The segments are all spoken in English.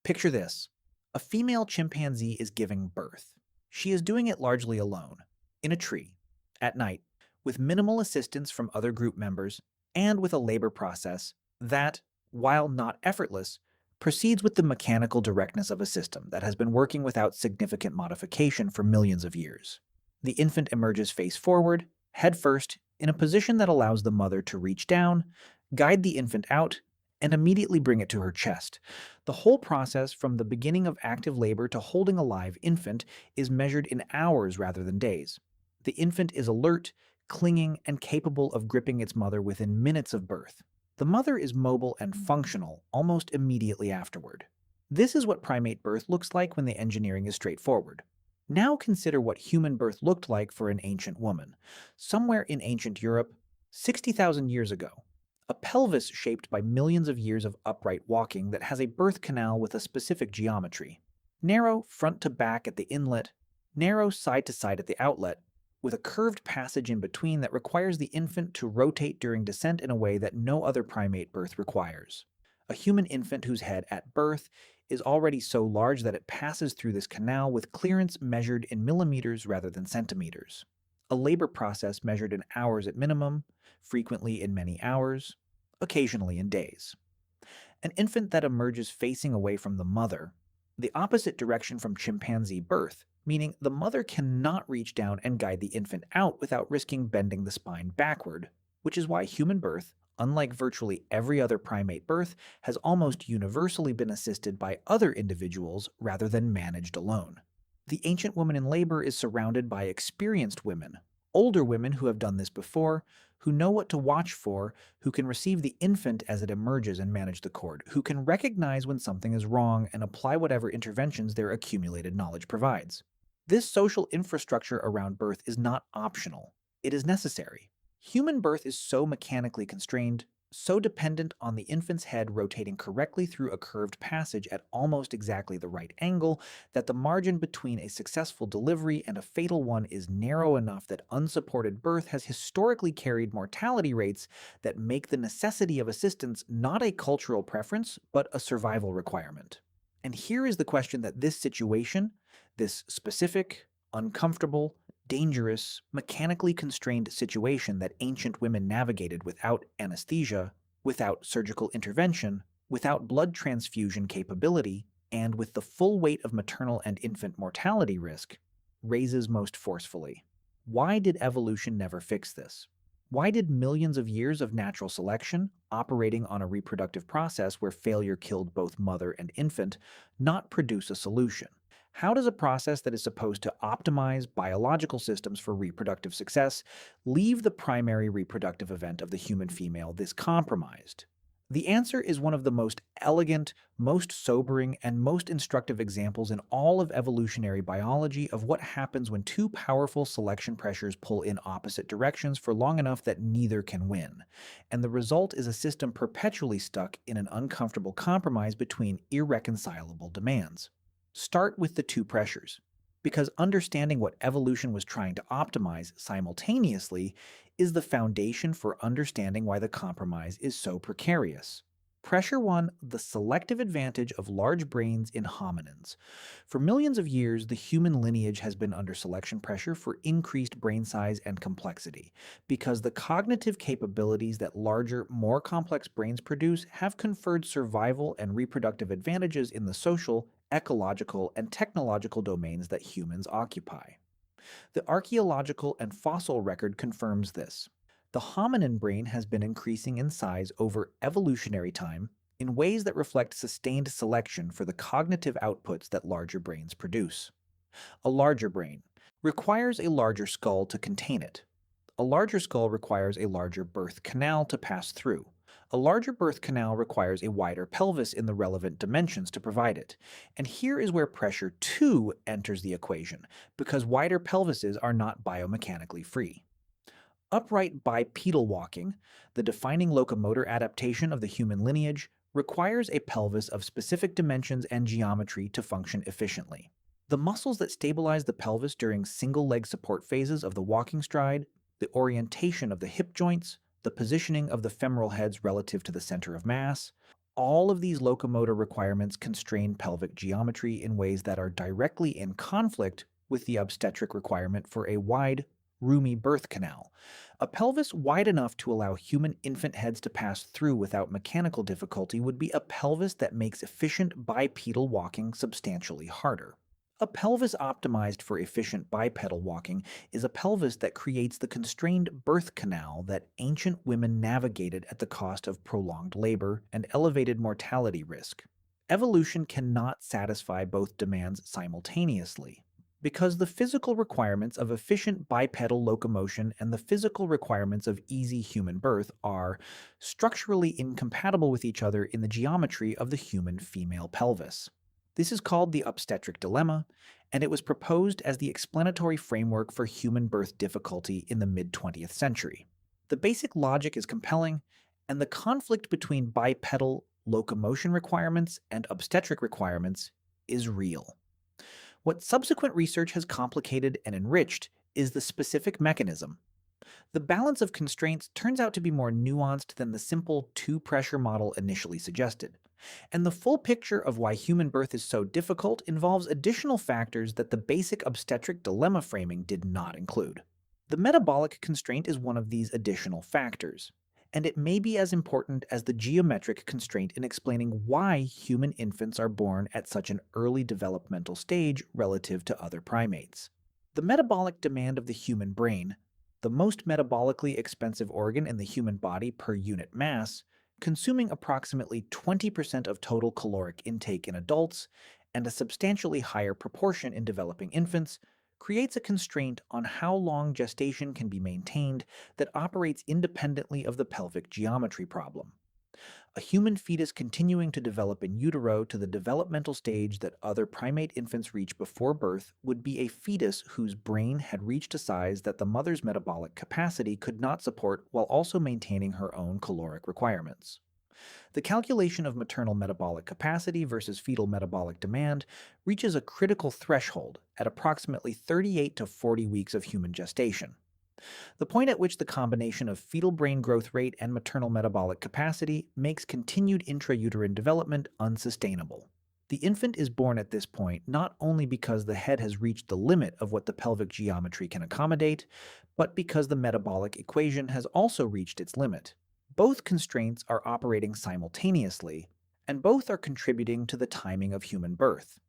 Picture this. A female chimpanzee is giving birth. She is doing it largely alone, in a tree, at night, with minimal assistance from other group members, and with a labor process that, while not effortless, proceeds with the mechanical directness of a system that has been working without significant modification for millions of years. The infant emerges face forward, head first, in a position that allows the mother to reach down, guide the infant out, and immediately bring it to her chest. The whole process, from the beginning of active labor to holding a live infant, is measured in hours rather than days. The infant is alert, clinging, and capable of gripping its mother within minutes of birth. The mother is mobile and functional almost immediately afterward. This is what primate birth looks like when the engineering is straightforward. Now consider what human birth looked like for an ancient woman. Somewhere in ancient Europe, 60,000 years ago, a pelvis shaped by millions of years of upright walking that has a birth canal with a specific geometry. Narrow front to back at the inlet, narrow side to side at the outlet, with a curved passage in between that requires the infant to rotate during descent in a way that no other primate birth requires. A human infant whose head at birth is already so large that it passes through this canal with clearance measured in millimeters rather than centimeters. A labor process measured in hours at minimum, frequently in many hours, occasionally in days. An infant that emerges facing away from the mother, the opposite direction from chimpanzee birth, meaning the mother cannot reach down and guide the infant out without risking bending the spine backward, which is why human birth, unlike virtually every other primate birth, has almost universally been assisted by other individuals rather than managed alone. The ancient woman in labor is surrounded by experienced women, older women who have done this before, who know what to watch for, who can receive the infant as it emerges and manage the cord, who can recognize when something is wrong and apply whatever interventions their accumulated knowledge provides. This social infrastructure around birth is not optional. It is necessary. Human birth is so mechanically constrained, so dependent on the infant's head rotating correctly through a curved passage at almost exactly the right angle, that the margin between a successful delivery and a fatal one is narrow enough that unsupported birth has historically carried mortality rates that make the necessity of assistance not a cultural preference, but a survival requirement. And here is the question that this situation, this specific, uncomfortable, dangerous, mechanically constrained situation that ancient women navigated without anesthesia, without surgical intervention, without blood transfusion capability, and with the full weight of maternal and infant mortality risk, raises most forcefully. Why did evolution never fix this? Why did millions of years of natural selection, operating on a reproductive process where failure killed both mother and infant, not produce a solution? How does a process that is supposed to optimize biological systems for reproductive success leave the primary reproductive event of the human female this compromised? The answer is one of the most elegant, most sobering, and most instructive examples in all of evolutionary biology of what happens when two powerful selection pressures pull in opposite directions for long enough that neither can win. And the result is a system perpetually stuck in an uncomfortable compromise between irreconcilable demands. Start with the two pressures, because understanding what evolution was trying to optimize simultaneously is the foundation for understanding why the compromise is so precarious. Pressure 1, the selective advantage of large brains in hominins. For millions of years, the human lineage has been under selection pressure for increased brain size and complexity, because the cognitive capabilities that larger, more complex brains produce have conferred survival and reproductive advantages in the social, ecological, and technological domains that humans occupy. The archaeological and fossil record confirms this. The hominin brain has been increasing in size over evolutionary time in ways that reflect sustained selection for the cognitive outputs that larger brains produce. A larger brain requires a larger skull to contain it. A larger skull requires a larger birth canal to pass through. A larger birth canal requires a wider pelvis in the relevant dimensions to provide it. And here is where pressure 2 enters the equation, because wider pelvises are not biomechanically free. Upright bipedal walking, the defining locomotor adaptation of the human lineage, requires a pelvis of specific dimensions and geometry to function efficiently. The muscles that stabilize the pelvis during single-leg support phases of the walking stride, the orientation of the hip joints, the positioning of the femoral heads relative to the center of mass, All of these locomotor requirements constrain pelvic geometry in ways that are directly in conflict with the obstetric requirement for a wide, roomy birth canal. A pelvis wide enough to allow human infant heads to pass through without mechanical difficulty would be a pelvis that makes efficient bipedal walking substantially harder. A pelvis optimized for efficient bipedal walking is a pelvis that creates the constrained birth canal that ancient women navigated at the cost of prolonged labor and elevated mortality risk. Evolution cannot satisfy both demands simultaneously. Because the physical requirements of efficient bipedal locomotion and the physical requirements of easy human birth are structurally incompatible with each other in the geometry of the human female pelvis. This is called the obstetric dilemma, and it was proposed as the explanatory framework for human birth difficulty in the mid-20th century. The basic logic is compelling, and the conflict between bipedal locomotion requirements and obstetric requirements is real. What subsequent research has complicated and enriched is the specific mechanism. The balance of constraints turns out to be more nuanced than the simple two-pressure model initially suggested. And the full picture of why human birth is so difficult involves additional factors that the basic obstetric dilemma framing did not include. The metabolic constraint is one of these additional factors, and it may be as important as the geometric constraint in explaining why human infants are born at such an early developmental stage relative to other primates. The metabolic demand of the human brain, the most metabolically expensive organ in the human body per unit mass, consuming approximately 20% of total caloric intake in adults and a substantially higher proportion in developing infants, creates a constraint on how long gestation can be maintained that operates independently of the pelvic geometry problem. A human fetus continuing to develop in utero to the developmental stage that other primate infants reach before birth would be a fetus whose brain had reached a size that the mother's metabolic capacity could not support while also maintaining her own caloric requirements. The calculation of maternal metabolic capacity versus fetal metabolic demand reaches a critical threshold at approximately 38 to 40 weeks of human gestation, the point at which the combination of fetal brain growth rate and maternal metabolic capacity makes continued intrauterine development unsustainable. The infant is born at this point not only because the head has reached the limit of what the pelvic geometry can accommodate, but because the metabolic equation has also reached its limit. Both constraints are operating simultaneously, and both are contributing to the timing of human birth.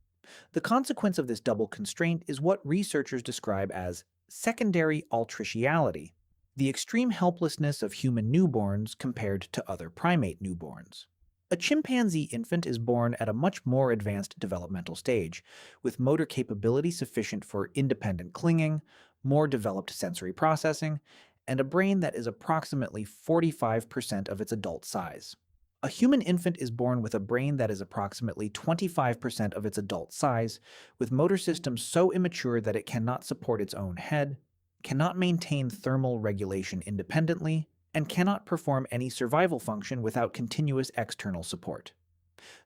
The consequence of this double constraint is what researchers describe as secondary altriciality, the extreme helplessness of human newborns compared to other primate newborns. A chimpanzee infant is born at a much more advanced developmental stage, with motor capability sufficient for independent clinging, more developed sensory processing, and a brain that is approximately 45% of its adult size. A human infant is born with a brain that is approximately 25% of its adult size, with motor systems so immature that it cannot support its own head, cannot maintain thermal regulation independently, and cannot perform any survival function without continuous external support.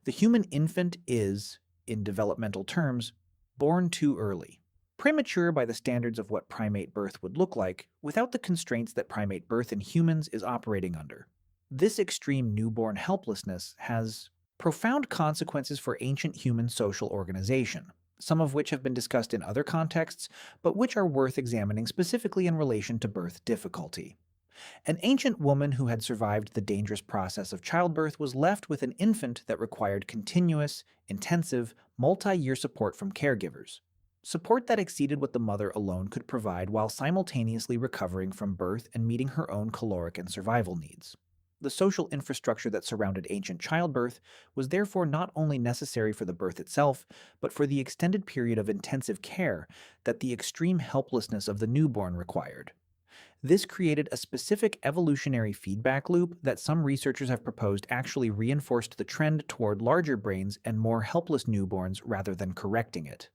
The human infant is, in developmental terms, born too early. Premature by the standards of what primate birth would look like, without the constraints that primate birth in humans is operating under. This extreme newborn helplessness has profound consequences for ancient human social organization, some of which have been discussed in other contexts, but which are worth examining specifically in relation to birth difficulty. An ancient woman who had survived the dangerous process of childbirth was left with an infant that required continuous, intensive, multi-year support from caregivers. Support that exceeded what the mother alone could provide while simultaneously recovering from birth and meeting her own caloric and survival needs. The social infrastructure that surrounded ancient childbirth was therefore not only necessary for the birth itself, but for the extended period of intensive care that the extreme helplessness of the newborn required. This created a specific evolutionary feedback loop that some researchers have proposed actually reinforced the trend toward larger brains and more helpless newborns rather than correcting it.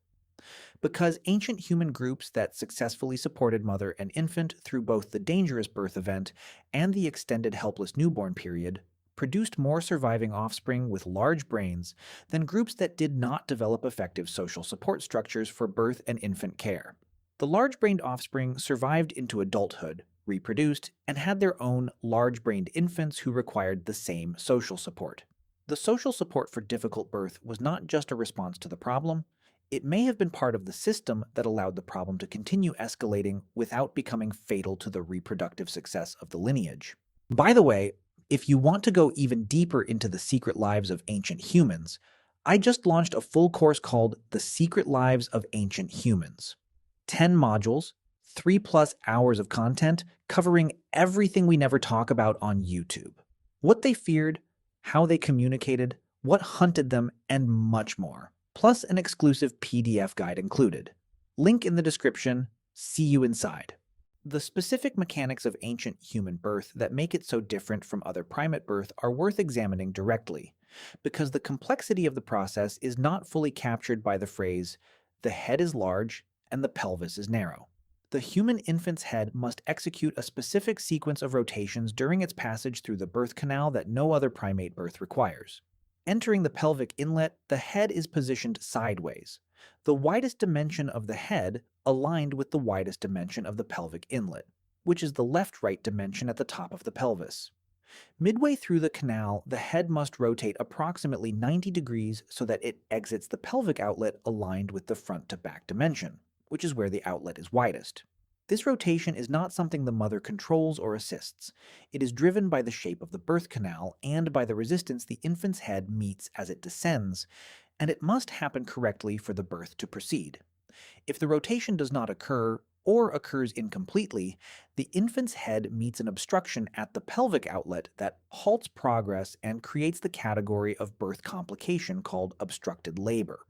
Because ancient human groups that successfully supported mother and infant through both the dangerous birth event and the extended helpless newborn period produced more surviving offspring with large brains than groups that did not develop effective social support structures for birth and infant care. The large-brained offspring survived into adulthood, reproduced, and had their own large-brained infants who required the same social support. The social support for difficult birth was not just a response to the problem, it may have been part of the system that allowed the problem to continue escalating without becoming fatal to the reproductive success of the lineage. By the way, if you want to go even deeper into the secret lives of ancient humans, I just launched a full course called The Secret Lives of Ancient Humans. 10 modules, 3+ hours of content covering everything we never talk about on YouTube. What they feared, how they communicated, what hunted them, and much more. Plus an exclusive PDF guide included. Link in the description. See you inside. The specific mechanics of ancient human birth that make it so different from other primate birth are worth examining directly, because the complexity of the process is not fully captured by the phrase, "the head is large and the pelvis is narrow." The human infant's head must execute a specific sequence of rotations during its passage through the birth canal that no other primate birth requires. Entering the pelvic inlet, the head is positioned sideways, the widest dimension of the head aligned with the widest dimension of the pelvic inlet, which is the left-right dimension at the top of the pelvis. Midway through the canal, the head must rotate approximately 90 degrees so that it exits the pelvic outlet aligned with the front-to-back dimension, which is where the outlet is widest. This rotation is not something the mother controls or assists. It is driven by the shape of the birth canal and by the resistance the infant's head meets as it descends, and it must happen correctly for the birth to proceed. If the rotation does not occur, or occurs incompletely, the infant's head meets an obstruction at the pelvic outlet that halts progress and creates the category of birth complication called obstructed labor,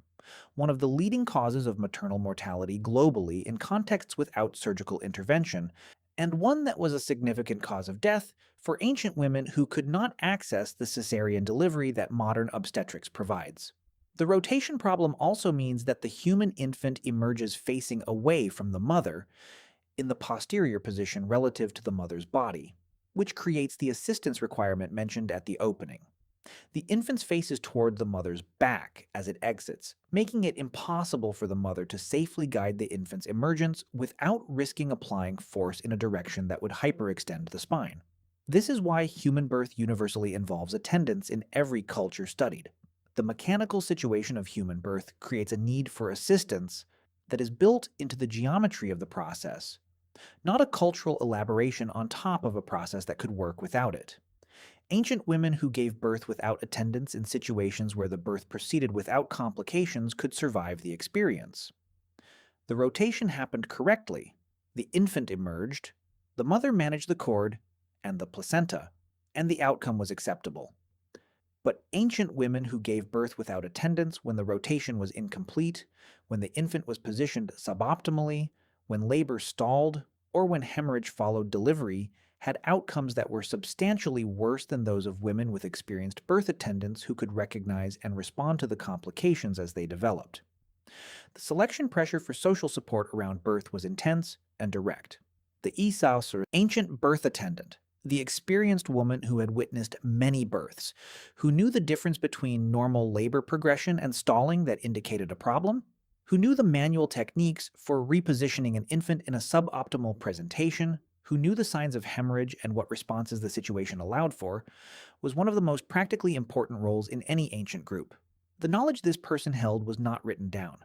one of the leading causes of maternal mortality globally in contexts without surgical intervention, and one that was a significant cause of death for ancient women who could not access the cesarean delivery that modern obstetrics provides. The rotation problem also means that the human infant emerges facing away from the mother in the posterior position relative to the mother's body, which creates the assistance requirement mentioned at the opening. The infant's face is toward the mother's back as it exits, making it impossible for the mother to safely guide the infant's emergence without risking applying force in a direction that would hyperextend the spine. This is why human birth universally involves attendants in every culture studied. The mechanical situation of human birth creates a need for assistance that is built into the geometry of the process, not a cultural elaboration on top of a process that could work without it. Ancient women who gave birth without attendants in situations where the birth proceeded without complications could survive the experience. The rotation happened correctly, the infant emerged, the mother managed the cord and the placenta, and the outcome was acceptable. But ancient women who gave birth without attendants when the rotation was incomplete, when the infant was positioned suboptimally, when labor stalled, or when hemorrhage followed delivery, had outcomes that were substantially worse than those of women with experienced birth attendants who could recognize and respond to the complications as they developed. The selection pressure for social support around birth was intense and direct. The Esaus, or ancient birth attendant, the experienced woman who had witnessed many births, who knew the difference between normal labor progression and stalling that indicated a problem, who knew the manual techniques for repositioning an infant in a suboptimal presentation, who knew the signs of hemorrhage and what responses the situation allowed for, was one of the most practically important roles in any ancient group. The knowledge this person held was not written down,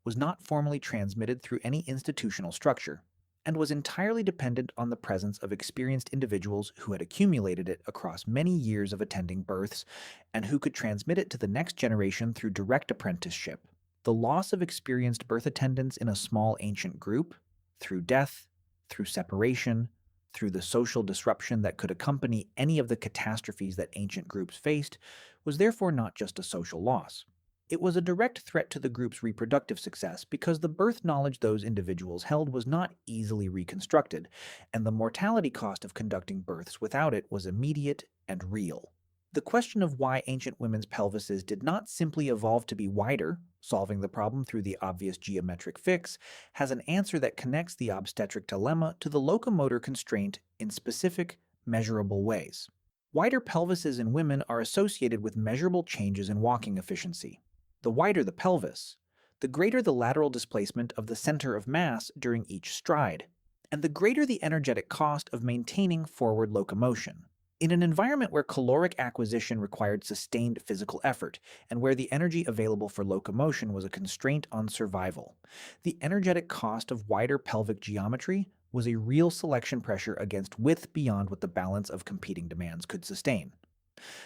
was not formally transmitted through any institutional structure, and was entirely dependent on the presence of experienced individuals who had accumulated it across many years of attending births and who could transmit it to the next generation through direct apprenticeship. The loss of experienced birth attendants in a small ancient group, through death, through separation, through the social disruption that could accompany any of the catastrophes that ancient groups faced, was therefore not just a social loss. It was a direct threat to the group's reproductive success because the birth knowledge those individuals held was not easily reconstructed, and the mortality cost of conducting births without it was immediate and real. The question of why ancient women's pelvises did not simply evolve to be wider, solving the problem through the obvious geometric fix, has an answer that connects the obstetric dilemma to the locomotor constraint in specific, measurable ways. Wider pelvises in women are associated with measurable changes in walking efficiency. The wider the pelvis, the greater the lateral displacement of the center of mass during each stride, and the greater the energetic cost of maintaining forward locomotion. In an environment where caloric acquisition required sustained physical effort, and where the energy available for locomotion was a constraint on survival, the energetic cost of wider pelvic geometry was a real selection pressure against width beyond what the balance of competing demands could sustain.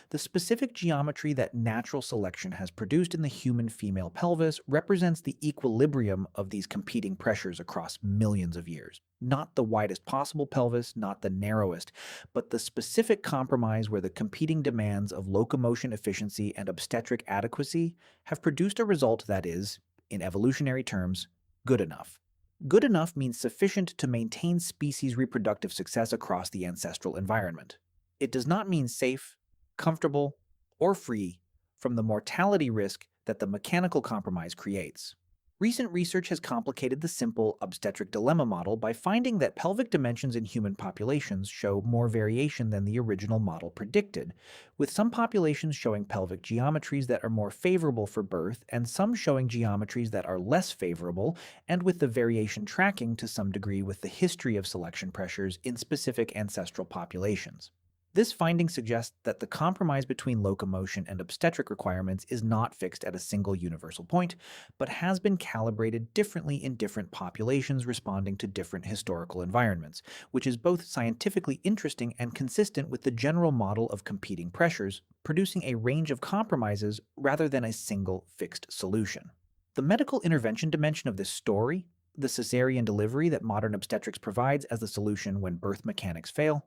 The specific geometry that natural selection has produced in the human female pelvis represents the equilibrium of these competing pressures across millions of years. Not the widest possible pelvis, not the narrowest, but the specific compromise where the competing demands of locomotion efficiency and obstetric adequacy have produced a result that is, in evolutionary terms, good enough. Good enough means sufficient to maintain species reproductive success across the ancestral environment. It does not mean safe, comfortable, or free from the mortality risk that the mechanical compromise creates. Recent research has complicated the simple obstetric dilemma model by finding that pelvic dimensions in human populations show more variation than the original model predicted, with some populations showing pelvic geometries that are more favorable for birth and some showing geometries that are less favorable, and with the variation tracking to some degree with the history of selection pressures in specific ancestral populations. This finding suggests that the compromise between locomotion and obstetric requirements is not fixed at a single universal point, but has been calibrated differently in different populations responding to different historical environments, which is both scientifically interesting and consistent with the general model of competing pressures, producing a range of compromises rather than a single fixed solution. The medical intervention dimension of this story, the cesarean delivery that modern obstetrics provides as the solution when birth mechanics fail,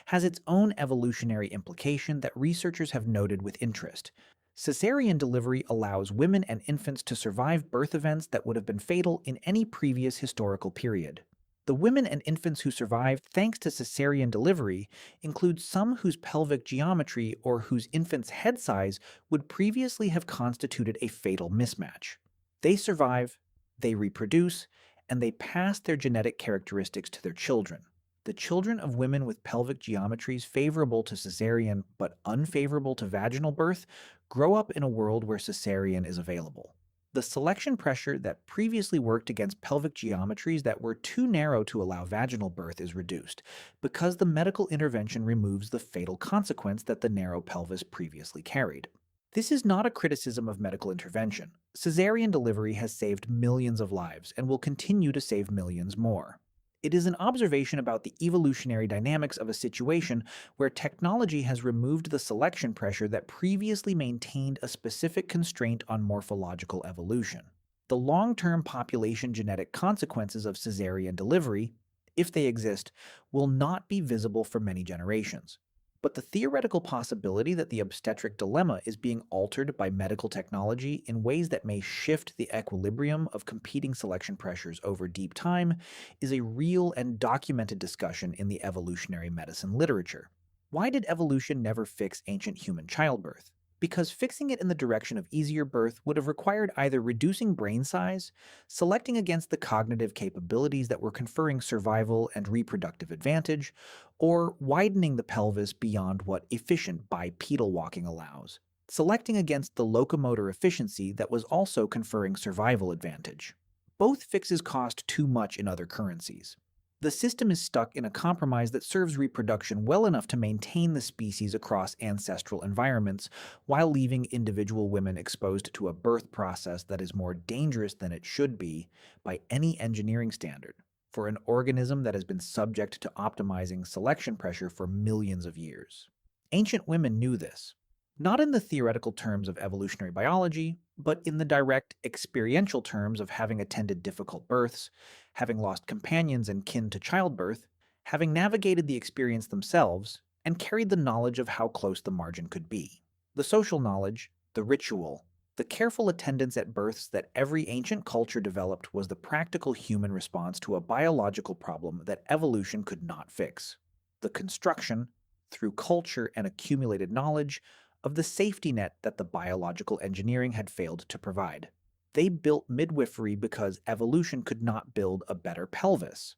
has its own evolutionary implication that researchers have noted with interest. Cesarean delivery allows women and infants to survive birth events that would have been fatal in any previous historical period. The women and infants who survived thanks to cesarean delivery include some whose pelvic geometry or whose infant's head size would previously have constituted a fatal mismatch. They survive, they reproduce, and they pass their genetic characteristics to their children. The children of women with pelvic geometries favorable to cesarean but unfavorable to vaginal birth grow up in a world where cesarean is available. The selection pressure that previously worked against pelvic geometries that were too narrow to allow vaginal birth is reduced, because the medical intervention removes the fatal consequence that the narrow pelvis previously carried. This is not a criticism of medical intervention. Caesarean delivery has saved millions of lives and will continue to save millions more. It is an observation about the evolutionary dynamics of a situation where technology has removed the selection pressure that previously maintained a specific constraint on morphological evolution. The long-term population genetic consequences of caesarean delivery, if they exist, will not be visible for many generations. But the theoretical possibility that the obstetric dilemma is being altered by medical technology in ways that may shift the equilibrium of competing selection pressures over deep time is a real and documented discussion in the evolutionary medicine literature. Why did evolution never fix ancient human childbirth? Because fixing it in the direction of easier birth would have required either reducing brain size, selecting against the cognitive capabilities that were conferring survival and reproductive advantage, or widening the pelvis beyond what efficient bipedal walking allows, selecting against the locomotor efficiency that was also conferring survival advantage. Both fixes cost too much in other currencies. The system is stuck in a compromise that serves reproduction well enough to maintain the species across ancestral environments while leaving individual women exposed to a birth process that is more dangerous than it should be by any engineering standard for an organism that has been subject to optimizing selection pressure for millions of years. Ancient women knew this, not in the theoretical terms of evolutionary biology, but in the direct experiential terms of having attended difficult births, having lost companions and kin to childbirth, having navigated the experience themselves, and carried the knowledge of how close the margin could be. The social knowledge, the ritual, the careful attendance at births that every ancient culture developed was the practical human response to a biological problem that evolution could not fix. The construction, through culture and accumulated knowledge, of the safety net that the biological engineering had failed to provide. They built midwifery because evolution could not build a better pelvis.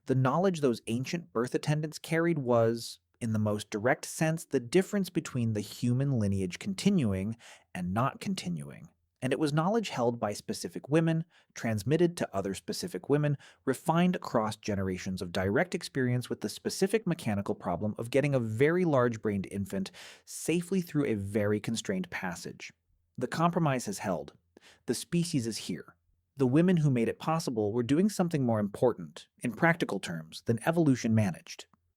The knowledge those ancient birth attendants carried was, in the most direct sense, the difference between the human lineage continuing and not continuing. and it was knowledge held by specific women, transmitted to other specific women, refined across generations of direct experience with the specific mechanical problem of getting a very large-brained infant safely through a very constrained passage. The compromise has held. The species is here. The women who made it possible were doing something more important, in practical terms, than evolution managed.